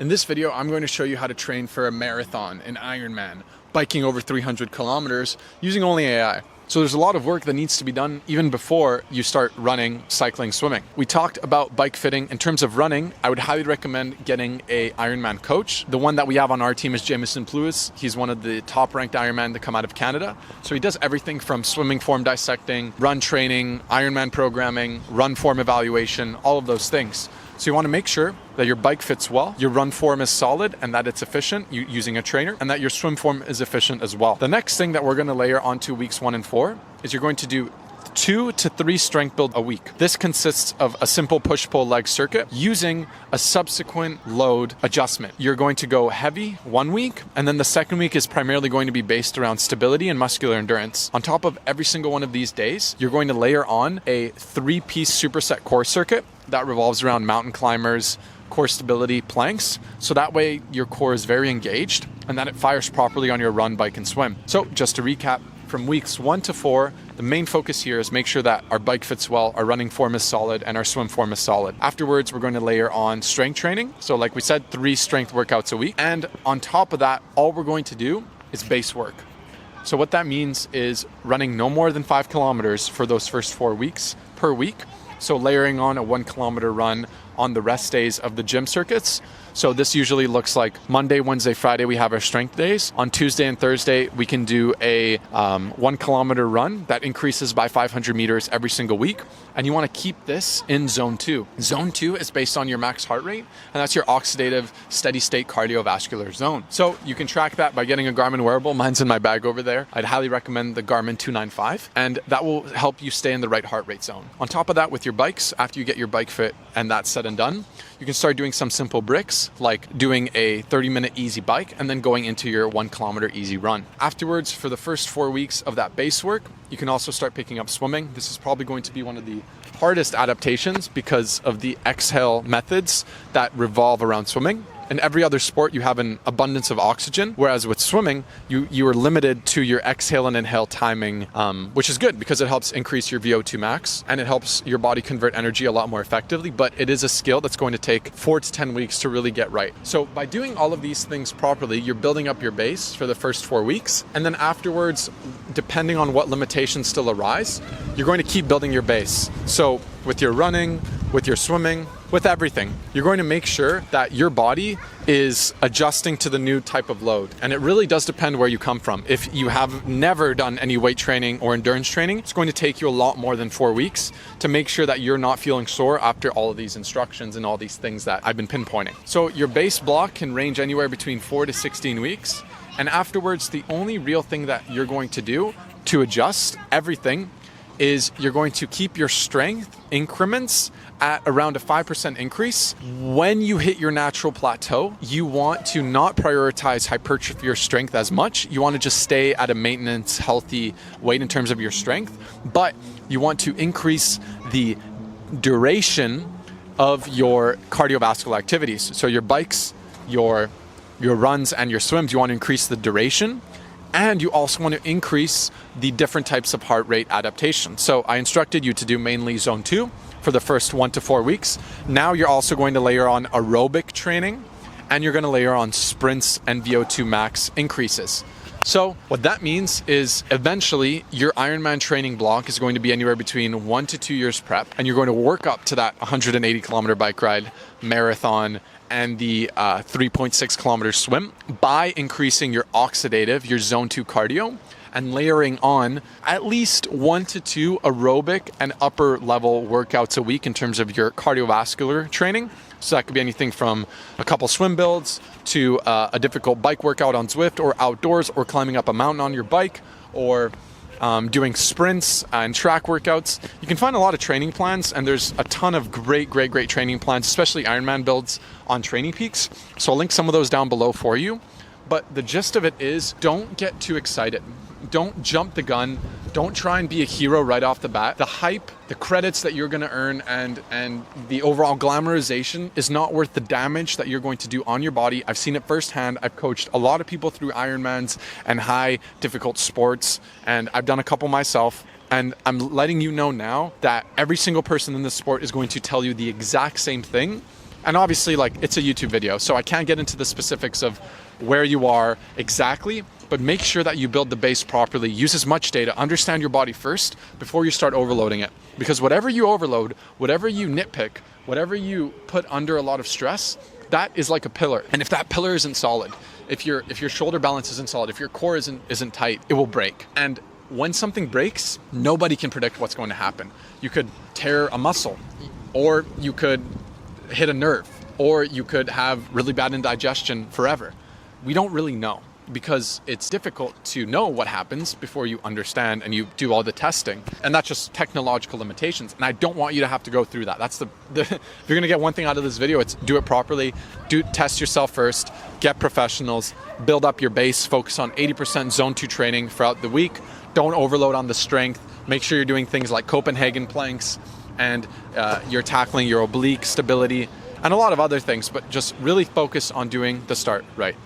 In this video, I'm going to show you how to train for a marathon, an Ironman, biking over 300 kilometers using only AI. So there's a lot of work that needs to be done even before you start running, cycling, swimming. We talked about bike fitting. In terms of running, I would highly recommend getting a Ironman coach. The one that we have on our team is Jamison Pluis. He's one of the top ranked Ironman to come out of Canada. So he does everything from swimming form dissecting, run training, Ironman programming, run form evaluation, all of those things. So you want to make sure that your bike fits well, your run form is solid and that it's efficient using a trainer, and that your swim form is efficient as well. The next thing that we're going to layer onto weeks 1 and 4 is you're going to do 2 to 3 strength build a week. This consists of a simple push-pull leg circuit using a subsequent load adjustment. You're going to go heavy 1 week, and then the second week is primarily going to be based around stability and muscular endurance. On top of every single one of these days, you're going to layer on a 3-piece superset core circuit that revolves around mountain climbers, core stability, planks. So that way your core is very engaged and that it fires properly on your run, bike, and swim. So just to recap, from weeks 1 to 4, the main focus here is make sure that our bike fits well, our running form is solid, and our swim form is solid. Afterwards, we're going to layer on strength training. So like we said, 3 strength workouts a week. And on top of that, all we're going to do is base work. So what that means is running no more than 5 kilometers for those first 4 weeks per week. So layering on a 1 kilometer run on the rest days of the gym circuits. So this usually looks like Monday, Wednesday, Friday, we have our strength days. On Tuesday and Thursday, we can do a 1 kilometer run that increases by 500 meters every single week. And you want to keep this in zone 2. Zone 2 is based on your max heart rate, and that's your oxidative steady state cardiovascular zone. So you can track that by getting a Garmin wearable. Mine's in my bag over there. I'd highly recommend the Garmin 295, and that will help you stay in the right heart rate zone. On top of that, with your bikes, after you get your bike fit and that's said and done, you can start doing some simple bricks, like doing a 30-minute easy bike and then going into your 1 kilometer easy run. Afterwards, for the first 4 weeks of that base work, you can also start picking up swimming. This is probably going to be one of the hardest adaptations because of the exhale methods that revolve around swimming. In every other sport, you have an abundance of oxygen, whereas with swimming, you are limited to your exhale and inhale timing, which is good because it helps increase your VO2 max and it helps your body convert energy a lot more effectively, but it is a skill that's going to take 4 to 10 weeks to really get right. So by doing all of these things properly, you're building up your base for the first 4 weeks, and then afterwards, depending on what limitations still arise, you're going to keep building your base. So with your running, with your swimming, with everything, you're going to make sure that your body is adjusting to the new type of load. And it really does depend where you come from. If you have never done any weight training or endurance training, it's going to take you a lot more than 4 weeks to make sure that you're not feeling sore after all of these instructions and all these things that I've been pinpointing. So your base block can range anywhere between 4 to 16 weeks. And afterwards, the only real thing that you're going to do to adjust everything is you're going to keep your strength increments at around a 5% increase. When you hit your natural plateau, you want to not prioritize hypertrophy or strength as much. You want to just stay at a maintenance, healthy weight in terms of your strength, but you want to increase the duration of your cardiovascular activities. So your bikes, your runs, and your swims, you want to increase the duration. And you also want to increase the different types of heart rate adaptation. So I instructed you to do mainly zone 2 for the first 1 to 4 weeks. Now you're also going to layer on aerobic training, and you're going to layer on sprints and VO2 max increases. So what that means is eventually your Ironman training block is going to be anywhere between 1 to 2 years prep, and you're going to work up to that 180 kilometer bike ride, marathon, and the 3.6 kilometer swim by increasing your oxidative, your zone 2 cardio, and layering on at least 1 to 2 aerobic and upper level workouts a week in terms of your cardiovascular training. So that could be anything from a couple swim builds to a difficult bike workout on Zwift or outdoors, or climbing up a mountain on your bike, or doing sprints and track workouts. You can find a lot of training plans, and there's a ton of great training plans, especially Ironman builds on Training Peaks. So I'll link some of those down below for you. But the gist of it is, don't get too excited. Don't jump the gun. Don't try and be a hero right off the bat. The hype, the credits that you're going to earn, and the overall glamorization is not worth the damage that you're going to do on your body. I've seen it firsthand. I've coached a lot of people through Ironmans and high difficult sports, and I've done a couple myself. And I'm letting you know now that every single person in this sport is going to tell you the exact same thing. And obviously, like, it's a YouTube video, so I can't get into the specifics of where you are exactly, but make sure that you build the base properly. Use as much data, understand your body first before you start overloading it. Because whatever you overload, whatever you nitpick, whatever you put under a lot of stress, that is like a pillar. And if that pillar isn't solid, if your shoulder balance isn't solid, if your core isn't tight, it will break. And when something breaks, nobody can predict what's going to happen. You could tear a muscle, or you could hit a nerve, or you could have really bad indigestion forever. We don't really know, because it's difficult to know what happens before you understand and you do all the testing. And that's just technological limitations. And I don't want you to have to go through that. That's if you're gonna get one thing out of this video, it's do it properly, test yourself first, get professionals, build up your base, focus on 80% zone 2 training throughout the week. Don't overload on the strength. Make sure you're doing things like Copenhagen planks, and you're tackling your oblique stability and a lot of other things, but just really focus on doing the start right.